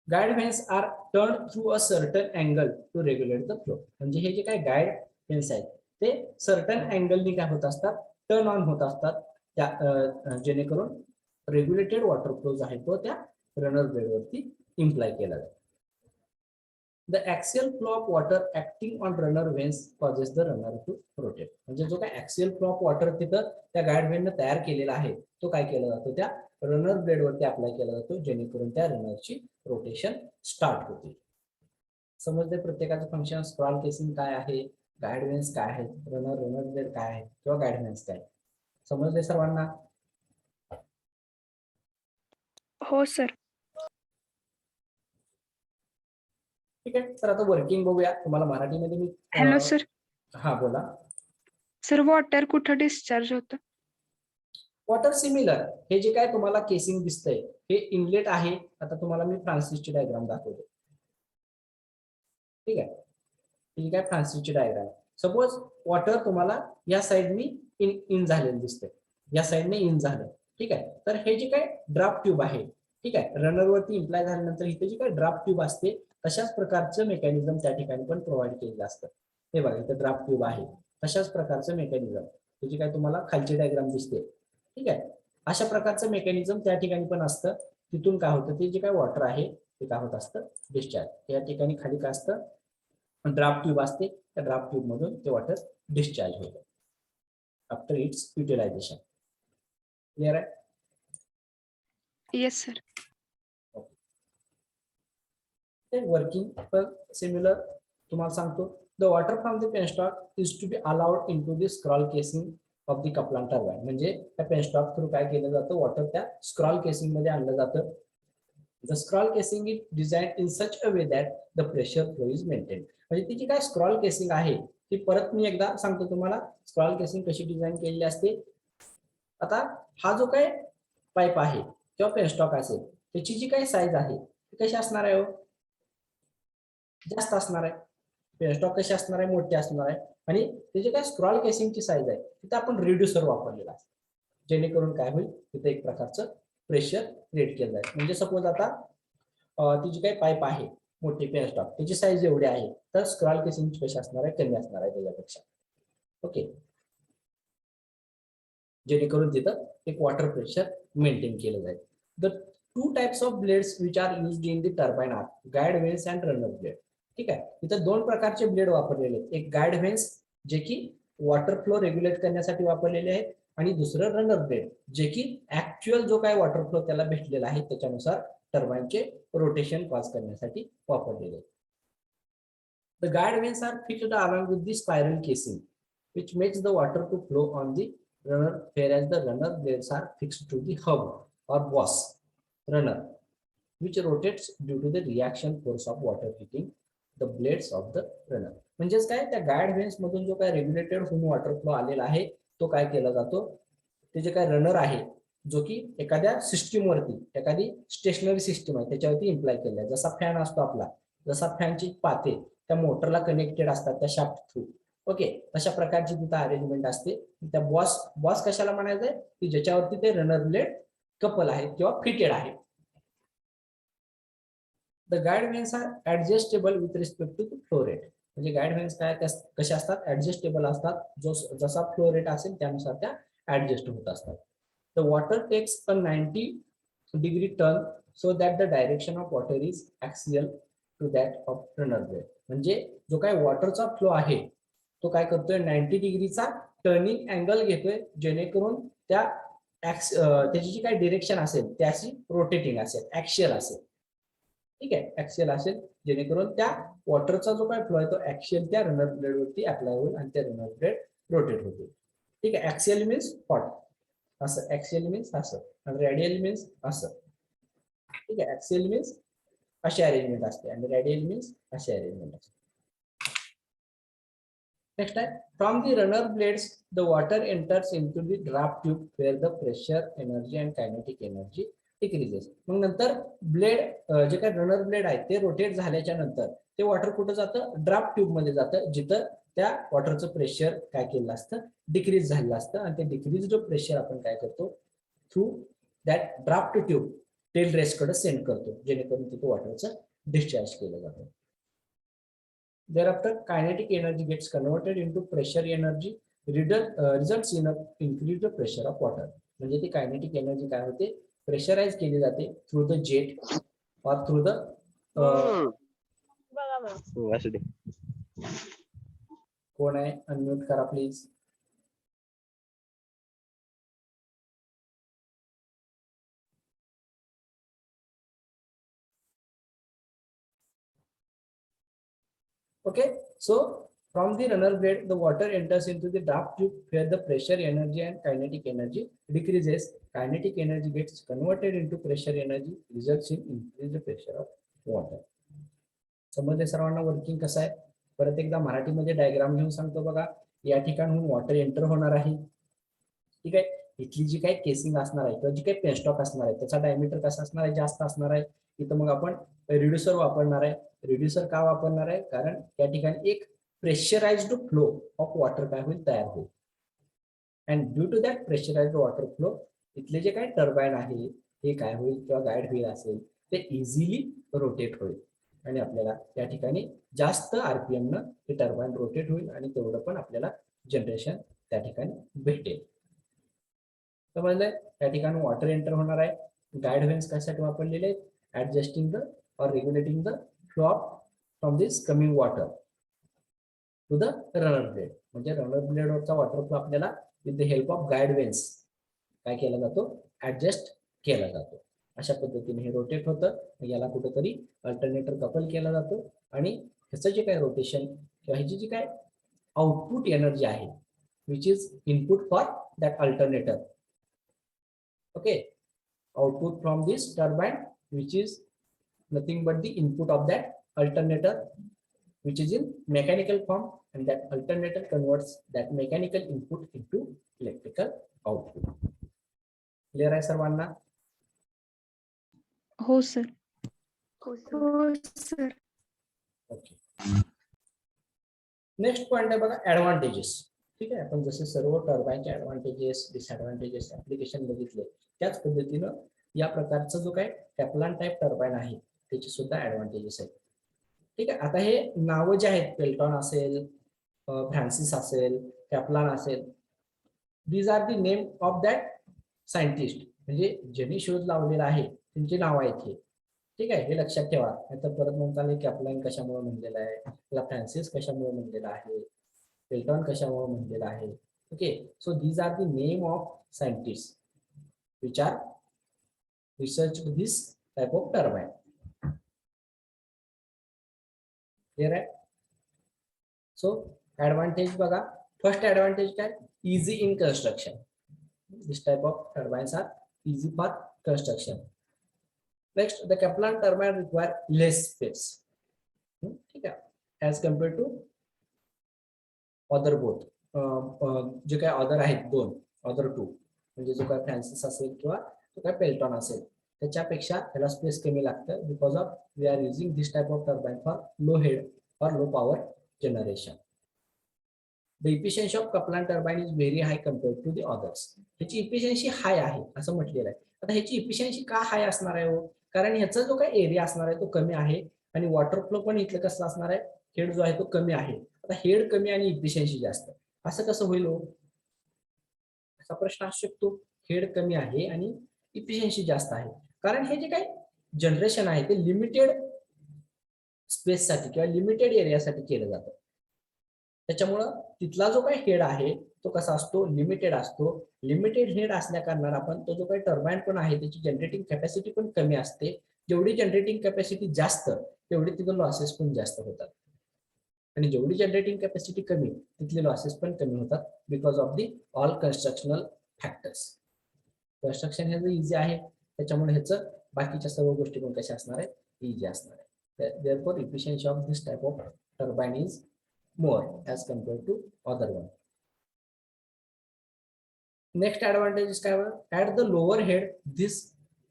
Guide vanes are turn through a certain angle to regulate the flow. म्हणजे हे जे काय गाईड व्हेन्स आहेत ते सर्टन अँगलनी काय होत असतात, टर्न ऑन होत असतात, त्या जेणेकरून रेग्युलेटेड वॉटर फ्लो जो आहे तो त्या रनर ब्लेडवरती इम्प्लाय केला जातो. The axial flow of water acting on runner vanes causes the runner to rotate. म्हणजे जो काय ऍक्सियल फ्लो ऑफ वॉटर तिथं त्या गाईड व्हेनने तयार केलेला आहे तो काय केला जातो, त्या रनर ब्लेडवरती अप्लाय केला जातो, जेणेकरून त्या रनरची रोटेशन स्टार्ट होते. समजते प्रत्येकाचं फंक्शन, स्क्रॉल केसिंग काय आहे, गाईड व्हेन्स काय आहे, रनर ब्लेड काय आहे किंवा गाईड व्हेन्स काय, समजले सर्वांना? हो सर. ठीक आहे, तर आता वर्किंग बघूया. तुम्हाला मराठीमध्ये मी हॅलो सर. हा बोला. सर वॉटर कुठं डिस्चार्ज होतं? वॉटर सिमिलर, हे जे काय तुम्हाला केसिंग दिसतंय हे इनलेट आहे. आता तुम्हाला मी फ्रान्सिसची डायग्राम दाखवतो. ठीक आहे, ठीक आहे, फ्रान्सिसची डायग्राम. सपोज वॉटर तुम्हाला या साइडनी इन झालेलं दिसतंय, या साइडने इन झालं. ठीक आहे, तर हे जे काय ड्राफ्ट ट्यूब आहे, ठीक आहे, रनरवरती इम्प्लाय झाल्यानंतर इथे जे काय ड्राफ्ट ट्यूब असते तशाच प्रकारचं मेकॅनिझम त्या ठिकाणी पण प्रोव्हाइड केलेलं असतं. हे बघा इथे ड्राफ्ट ट्यूब आहे, तशाच प्रकारचं मेकॅनिझम जे काय तुम्हाला खालची डायग्राम दिसते. ठीक आहे, अशा प्रकारचं मेकॅनिझम त्या ठिकाणी पण असतं. तिथून काय होतं, ते जे काय वॉटर आहे ते काय होत असतं, डिस्चार्ज. या ठिकाणी खाली काय असतं, ड्राफ्ट ट्यूब असते, त्या ड्राफ्ट ट्यूब मधून ते वॉटर डिस्चार्ज होतं आफ्टर इट्स युटिलायझेशन. क्लिअर आहे? Yes sir. वर्किंग पण सिमिलर तुम्हाला सांगतो. The water from the penstock is to be allowed into the scroll casing of the Kaplan turbine. म्हणजे त्या पेनस्टॉक थ्रू काय केलं जातं, वॉटर त्या स्क्रॉल केसिंग मध्ये आणलं जातं. The scroll casing is design in such a way that the pressure flow is maintain. म्हणजे ती जी काय स्क्रॉल केसिंग आहे ती परत मी एकदा सांगतो तुम्हाला, स्क्रॉल केसिंग कशी डिझाईन केलेली असते. आता हा जो काय पाईप आहे किंवा पेनस्टॉक असेल त्याची जी काही साईज आहे ती कशी असणार आहे, जास्त असणार आहे. पेनस्टॉक कशी असणार आहे, मोठी असणार आहे. आणि त्याची काय स्क्रॉल केसिंगची साईज आहे तिथे आपण रिड्युसर वापरलेला आहे, जेणेकरून काय होईल, तिथे एक प्रकारचं प्रेशर क्रिएट केलं जाईल. म्हणजे सपोज आता ती जी काही पाईप आहे मोठी पेनस्टॉक त्याची साईज एवढी आहे, तर स्क्रॉल केसिंगची कशी असणार आहे, कमी असणार आहे त्याच्यापेक्षा. ओके, जेणेकरून तिथं एक वॉटर प्रेशर मेंटेन केलं जाईल. The two types of blades which are used in the turbine are guide vanes and runner blade. ठीक आहे, इथं दोन प्रकारचे ब्लेड वापरलेले आहेत. एक गाईड व्हेन्स जे की वॉटर फ्लो रेग्युलेट करण्यासाठी वापरलेले आहेत, आणि दुसरं रनर ब्लेड जे की ऍक्च्युअल जो काय वॉटर फ्लो त्याला भेटलेला आहे त्याच्यानुसार टर्बाइनचे रोटेशन कॉज करण्यासाठी वापरलेले आहेत. The guide vanes are fixed along with the spiral casing which makes the water to flow on the runner, whereas the runner blades are fixed to the hub or boss runner which rotates due to the reaction force of water hitting the blades of the runner. म्हणजेच काय, त्या guide व्हेन्स मधून जो काय regulated होऊन water flow आलेला आहे तो काय केला जातो, ते जे काय रनर आहे जो की एखाद्या सिस्टीम वरती, एखादी स्टेशनरी सिस्टीम आहे त्याच्यावरती इम्प्लाय केला आहे. जसा फॅन असतो आपला, जसा फॅनची पाते त्या मोटरला कनेक्टेड असतात त्या शाफ्ट थ्रू. ओके, तशा प्रकारची तिथं अरेंजमेंट असते. त्या बॉस कशाला म्हणायचंय, की ज्याच्यावरती ते रनर ब्लेड कपल आहेत किंवा फिटेड आहे. The guide vanes are adjustable with respect to flow rate. म्हणजे गाईड व्हेन्स काय कशा असतात, ऍडजस्टेबल असतात. जसा फ्लो रेट असेल त्यानुसार त्या ऍडजस्ट होत असतात. The water takes a 90 degree turn so that the direction of water is axial to that of runner blade. म्हणजे जो काय वॉटरचा फ्लो आहे तो काय करतोय, 90 डिग्रीचा टर्निंग अँगल घेतोय, जेणेकरून त्याची जी काही डिरेक्शन असेल ती अशी रोटेटिंग असेल, ऍक्सियल असेल. ठीक आहे, ऍक्सियल असेल, जेणेकरून त्या वॉटरचा जो काय फ्लो आहे तो ऍक्सियल त्या रनर ब्लेड वरती अप्लाय होईल आणि त्या रनर ब्लेड रोटेट होतील. ठीक आहे, ऍक्सियल मीन्स हॉट असं, ऍक्सियल मीन्स असं, आणि रेडियल मीन्स असं. ठीक आहे, ऍक्सियल मीन्स अशी अरेंजमेंट असते आणि रेडियल मीन्स अशी अरेंजमेंट असते. नेक्स्ट आहे from the runner blades the water enters into the draft tube where the pressure energy and kinetic energy decreases. मग नंतर ब्लेड जे काही रनर ब्लेड आहे ते रोटेट झाल्याच्या नंतर ते वॉटर कुठं जातं, ड्राफ्ट ट्यूब मध्ये जातं, जिथं त्या वॉटरचं प्रेशर काय केलं असतं, डिक्रीज झालेलं असतं. आणि ते डिक्रीज प्रेशर आपण काय करतो, through that draft tube tail रेस्टकडे सेंड करतो, जेणेकरून तिथे वॉटरचं डिस्चार्ज केलं जातं. Thereafter, kinetic energy gets converted into pressure energy, results in a increased pressure of water. म्हणजे ती कायनेटिक एनर्जी काय होते, प्रेशराइज केली जाते थ्रू द जेट और थ्रू द कोण आहे, अनम्यूट करा please. Okay, so from the runner blade, the water enters into the draft tube where the pressure energy and kinetic energy decreases. Kinetic energy gets converted into pressure energy, results in increased pressure of water. समजले सर्वांना working कसं आहे? परत एकदा मराठीमध्ये diagram घेऊन सांगतो बघा. या ठिकाणून वॉटर एंटर होणार आहे. ठीक आहे, इथली जी काही केसिंग असणार आहे किंवा जी काही पेनस्टॉक असणार आहे त्याचा डायमीटर कसा असणार आहे, जास्त असणार आहे. इथं मग आपण रिड्युसर वापरणार आहे. रिड्युसर का वापरणार आहे, कारण या ठिकाणी एक प्रेशराइज्ड फ्लो ऑफ वॉटर काय होईल, तयार होईल. And due to that pressurized water flow इथले जे काही टर्बाईन आहे हे काय होईल किंवा गाईड व्हील असेल ते इझिली रोटेट होईल आणि आपल्याला या ठिकाणी जास्त आरपीएम न हे टर्बाईन रोटेट होईल आणि तेवढं पण आपल्याला जनरेशन त्या ठिकाणी भेटेल. समजलंय? या ठिकाणी वॉटर एंटर होणार आहे. गाईड व्हील्स कशासाठी वापरलेले आहेत, adjusting the or regulating the flow from this coming water to the runner blade. म्हणजे रनर ब्लेडवरचा वॉटर फ्लो आपल्याला with the help of guide wheels काय केला जातो, ऍडजस्ट केला जातो. अशा पद्धतीने हे रोटेट होतं. याला कुठेतरी अल्टरनेटर कपल केला जातो आणि ह्याचं जे काही रोटेशन किंवा ह्याची जी काय आउटपुट एनर्जी आहे which is input for that alternator. Okay, output from this turbine which is nothing but the input of that alternator which is in mechanical form, and that alternator converts that mechanical input into electrical output. Clear आहे सर्वांना? हो sir. हो sir. Okay, next point आहे बघा, advantages. ठीक आहे, आपण जसे सर्व टर्बाईनचे ऍडव्हान्टेजेस डिसएडव्हान्टेजेस ऍप्लिकेशन बघितले त्याच पद्धतीनं या प्रकारचा जो काय कॅप्लान टाइप टर्बाईन आहे त्याचे सुद्धा ऍडव्हान्टेजेस आहेत. ठीक आहे, आता हे नावं जे आहेत, पेल्टॉन असेल, फ्रान्सिस असेल, कॅप्लान असेल, these are the name of that scientist. म्हणजे ज्यांनी शोध लावलेला आहे त्यांची नाव आहेत हे. ठीक आहे, हे लक्षात ठेवा. नाहीतर परत म्हणता कॅप्लान कशामुळे म्हणलेला आहे, त्याला फ्रान्सिस कशामुळे म्हणलेला आहे, पेल्टॉन कशामुळे म्हणलेला आहे. Okay, so these are the name of scientist which are researched this type of turbine. Clear आहे? So advantage बघा, first advantage काय, easy in construction. This type of turbines are easy for construction. Next, the Kaplan turbine require less space. ठीक आहे, as compared to other both. जे काय other आहेत दोन, other to म्हणजे जो काय फ्रान्सिस असेल किंवा काय पेल्टॉन असेल त्याच्यापेक्षा त्याला स्पेस कमी लागतं, because of we are using this type of turbine for low head or low power generation. The efficiency of Kaplan turbine is very high compared to the others. ह्याची इफिशियन्सी हाय आहे असं म्हटलेलं आहे. आता ह्याची efficiency का हाय असणार आहे हो, कारण ह्याचा जो काही एरिया असणार आहे तो कमी आहे आणि वॉटर फ्लो पण इथलं कसं असणार आहे, हेड जो आहे तो कमी आहे. आता हेड कमी आणि इफिशियन्सी जास्त, असं कसं होईल हो, असा प्रश्न असू शकतो. हेड कमी आहे आणि इफिशियन्सी जास्त आहे, कारण हे जे काही जनरेशन आहे ते लिमिटेड स्पेस साठी किंवा लिमिटेड एरियासाठी केलं जातं. त्याच्यामुळं तिथला जो काही हेड आहे तो कसा असतो, लिमिटेड असतो. लिमिटेड हेड असल्या कारणाने आपण तो जो काही टर्बाईन पण आहे त्याची जनरेटिंग कॅपॅसिटी पण कमी असते. जेवढी जनरेटिंग कॅपॅसिटी जास्त तेवढी तिथं लॉसेस पण जास्त होतात आणि जेवढी जनरेटिंग कॅपॅसिटी कमी तिथले लॉसेस पण कमी होतात, because of the all constructional factors. Construction हे जे इझी आहे त्याच्यामुळे ह्याचं बाकीच्या सर्व गोष्टी पण कशा असणार आहेत, इझी असणार आहे. Therefore efficiency of this type of turbine is more as compared to other one. Next advantage is काय at the lower head this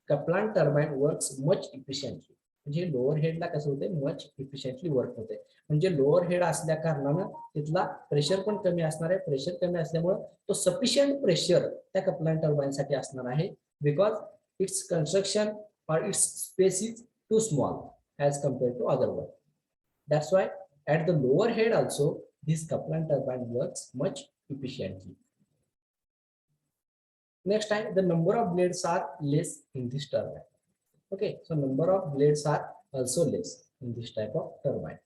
Kaplan turbine works much efficiently. म्हणजे लोअर हेडला कसं होते मच इफिशियंटली वर्क होते. म्हणजे lower head असल्या कारणानं तिथला pressure पण कमी असणार आहे. प्रेशर कमी असल्यामुळे तो सफिशियंट प्रेशर त्या कपलान टर्बाइन साठी असणार आहे because it's construction or its space is too small as compared to other one. That's why at the lower head also this Kaplan turbine works much efficiently. Next time the number of blades are less in this turbine. Okay, so number of blades are also less in this type of turbine.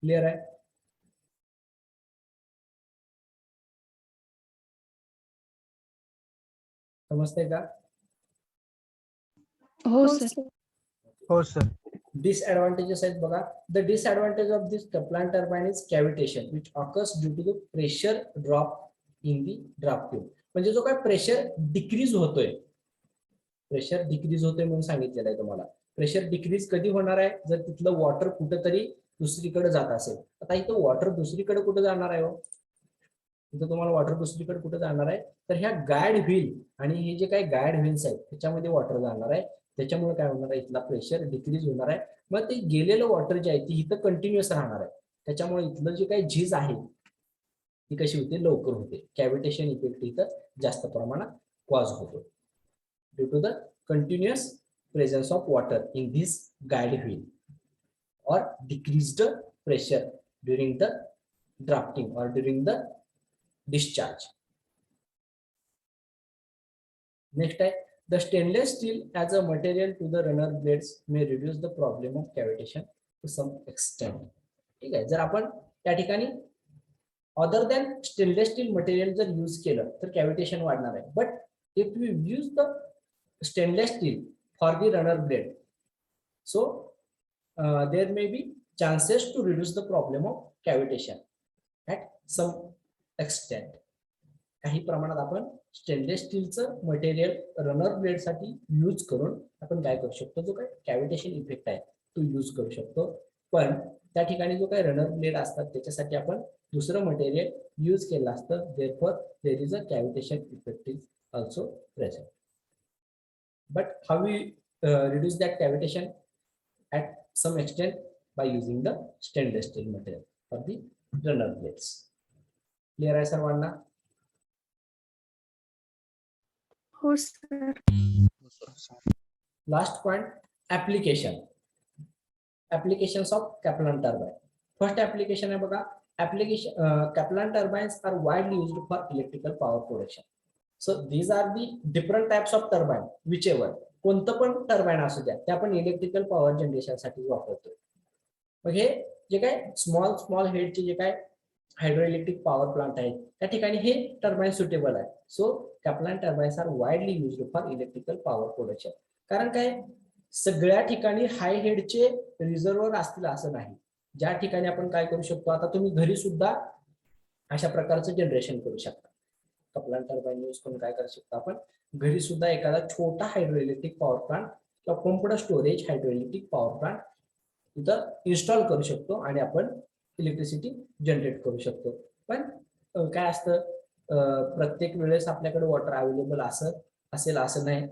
Clear hai? समजते का? हो sir. हो sir. Disadvantages आहेत बघा. The disadvantage of this Kaplan turbine is cavitation which occurs due to the pressure drop in the draft tube. म्हणजे जो काय pressure decrease होतोय म्हणून सांगितलेलं आहे तुम्हाला. प्रेशर डिक्रीज कधी होणार आहे जर तिथलं वॉटर कुठेतरी दुसरीकडे जात असेल. आता इथं वॉटर दुसरीकडे कुठे जाणार आहे हो? इथं तुम्हाला वॉटर दुसरीकडे कुठे जाणार आहे तर ह्या गाईड व्हील आणि हे जे काही गाईड व्हील्स आहेत त्याच्यामध्ये वॉटर जाणार आहे. त्याच्यामुळे काय होणार आहे इथला प्रेशर डिक्रीज होणार आहे. मग ते गेलेलं वॉटर जे आहे ती इथं कंटिन्युअस राहणार आहे. त्याच्यामुळे इथलं जे काही झीज आहे ती कशी होते लवकर होते. कॅव्हिटेशन इफेक्ट इथं जास्त प्रमाणात कॉज होतो due to the continuous presence of water in this guide wheel or decreased pressure during the drafting or during the discharge. Next आहे the stainless steel as a material to the runner blades may reduce the problem of cavitation to some extent. ठीक आहे. जर आपण त्या ठिकाणी other than stainless steel material जर use केलं तर कॅव्हिटेशन वाढणार आहे. But if you use the stainless steel for the runner blade, so there may be chances to reduce the problem of cavitation at some extent. काही प्रमाणात आपण stainless स्टीलचं material runner blade साठी यूज करून आपण काय करू शकतो जो काय कॅव्हिटेशन इफेक्ट आहे तो यूज करू शकतो. पण त्या ठिकाणी जो काय रनर ब्लेड असतात त्याच्यासाठी आपण दुसरं मटेरियल यूज केलं असतं. therefore there is a cavitation effect is also present. But how we reduce that cavitation at some extent by using the stainless steel material for the runner blades. Clear आहे सर्वांना? हो sir. Last point, applications of Kaplan turbine. First application आहे बघा. Kaplan turbines are widely used for electrical power production. So these are the different types of turbine, whichever कोणतं पण turbine असू द्या ते आपण इलेक्ट्रिकल पॉवर जनरेशन साठी वापरतो. मग हे जे काय स्मॉल हेडचे जे काय हायड्रोइलेक्ट्रिक पॉवर प्लांट आहेत त्या ठिकाणी हे टर्बाइन सुटेबल आहे. So Kaplan turbines are widely used for electrical power production. कारण काय सगळ्या ठिकाणी हाय हेडचे रिझर्व्हर असतील असं नाही. ज्या ठिकाणी आपण काय करू शकतो आता तुम्ही घरी सुद्धा अशा प्रकारचं जनरेशन करू शकता. Kaplan turbine यूज करून काय करू शकतो आपण घरी सुद्धा एखादा छोटा हायड्रोइलेक्ट्रिक पॉवर प्लांट किंवा पंप्ड स्टोरेज हायड्रोइलेक्ट्रिक पॉवर प्लांट इथं इन्स्टॉल करू शकतो आणि आपण इलेक्ट्रिसिटी जनरेट करू शकतो. पण काय असतं प्रत्येक वेळेस आपल्याकडे वॉटर अवेलेबल असेल असं नाही.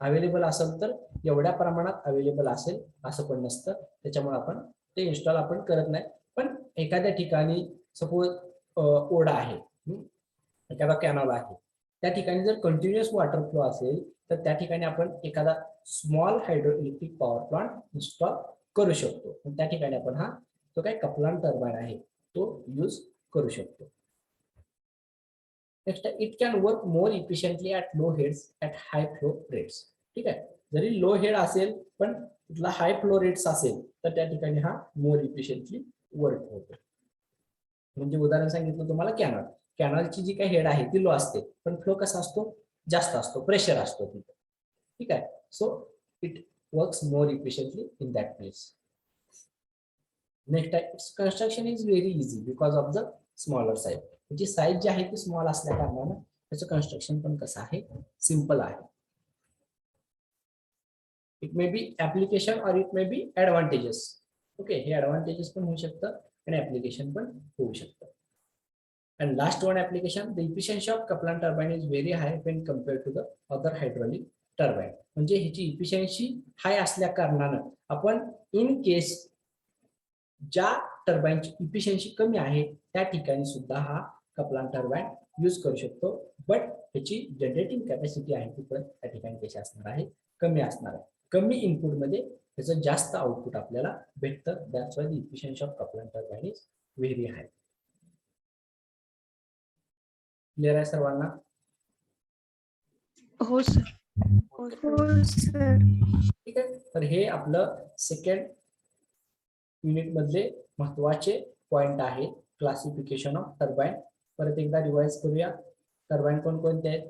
अवेलेबल असेल तर एवढ्या प्रमाणात अवेलेबल असेल असं पण नसतं. त्याच्यामुळे आपण ते इन्स्टॉल आपण करत नाही. पण एखाद्या ठिकाणी सपोज ओढा आहे एखादा कॅनल आहे त्या ठिकाणी जर कंटिन्युअस वॉटर फ्लो असेल तर त्या ठिकाणी आपण एखादा स्मॉल हायड्रोइलेक्ट्रिक पॉवर प्लांट इन्स्टॉल करू शकतो. त्या ठिकाणी आपण हा जो काही Kaplan टर्बाइन आहे तो यूज करू शकतो. Next it can work more efficiently at low heads at high flow rates. ठीक आहे. जरी लो हेड असेल पण तिथला हाय फ्लो रेट्स असेल तर त्या ठिकाणी हा मोर इफिशियंटली वर्क होतो. म्हणजे उदाहरण सांगितलं तुम्हाला कॅनलची जी काही हेड आहे ती लो असते पण फ्लो कसा असतो जास्त असतो प्रेशर असतो तिथे. ठीक आहे. So it works more efficiently in that place. Next आहे its construction is very easy because of the smaller size. त्याची साईज जी आहे ती स्मॉल असल्या कारणानं त्याचं कन्स्ट्रक्शन पण कसं आहे सिम्पल आहे. इट मे बी ऍप्लिकेशन और it may be advantages. Okay हे ऍडव्हान्टेजेस पण होऊ शकतं आणि ऍप्लिकेशन पण होऊ शकतं. And last one application, the efficiency of Kaplan turbine is very high when compared to the other hydraulic turbine. म्हणजे ह्याची इफिशियन्सी हाय असल्या कारणानं आपण इन केस ज्या टर्बाईनची इफिशियन्सी कमी आहे त्या ठिकाणी सुद्धा हा कपलान टर्बाईन यूज करू शकतो. बट ह्याची जनरेटिंग कॅपॅसिटी आहे ती पण त्या ठिकाणी कशी असणार आहे, कमी असणार आहे. कमी इनपुट मध्ये त्याचं जास्त आउटपुट आपल्याला भेटतं. That's why the efficiency of Kaplan turbine is very high. Clear आहे सर्वांना? हो सर. हो सर. ठीक आहे. तर हे आपलं सेकंड युनिट मधले महत्वाचे पॉइंट आहे क्लासिफिकेशन ऑफ टर्बाईन. परत एकदा रिवाइज करूया. टर्बाईन कोणकोणते आहेत?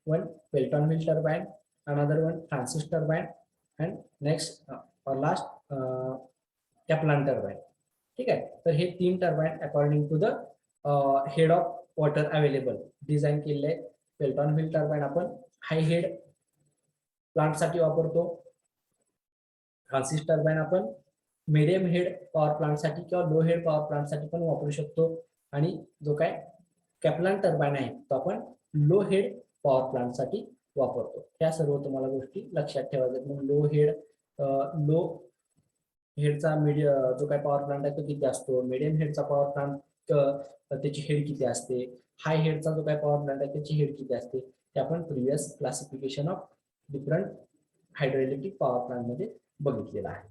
One Pelton wheel turbine, another one Francis turbine and next last Kaplan turbine. ठीक आहे. तर हे 3 turbine according to the head of water available design केलेले आहेत. पेल्टॉन व्हील टर्बाईन आपण हाय हेड प्लांटसाठी वापरतो. फ्रान्सिस टर्बाईन आपण मिडियम हेड पॉवर प्लांटसाठी किंवा लो हेड पॉवर प्लांटसाठी पण वापरू शकतो. आणि जो काय कॅप्लान टर्बाईन आहे तो आपण लो हेड पॉवर प्लांटसाठी वापरतो. त्या सर्व तुम्हाला गोष्टी लक्षात ठेवायच्या. मग लो हेडचा जो काय पॉवर प्लांट आहे तो किती असतो, मिडियम हेडचा पॉवर प्लांट त्याची हेड किती असते, हाय हेडचा जो काय पॉवर प्लांट आहे त्याची हेड किती असते, ते आपण previous classification of different hydroelectric power plant मध्ये बघितलेलं आहे.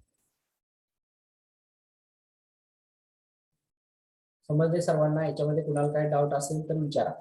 समजले सर्वांना? याच्यामध्ये कुणाला काय डाऊट असेल तर विचारा.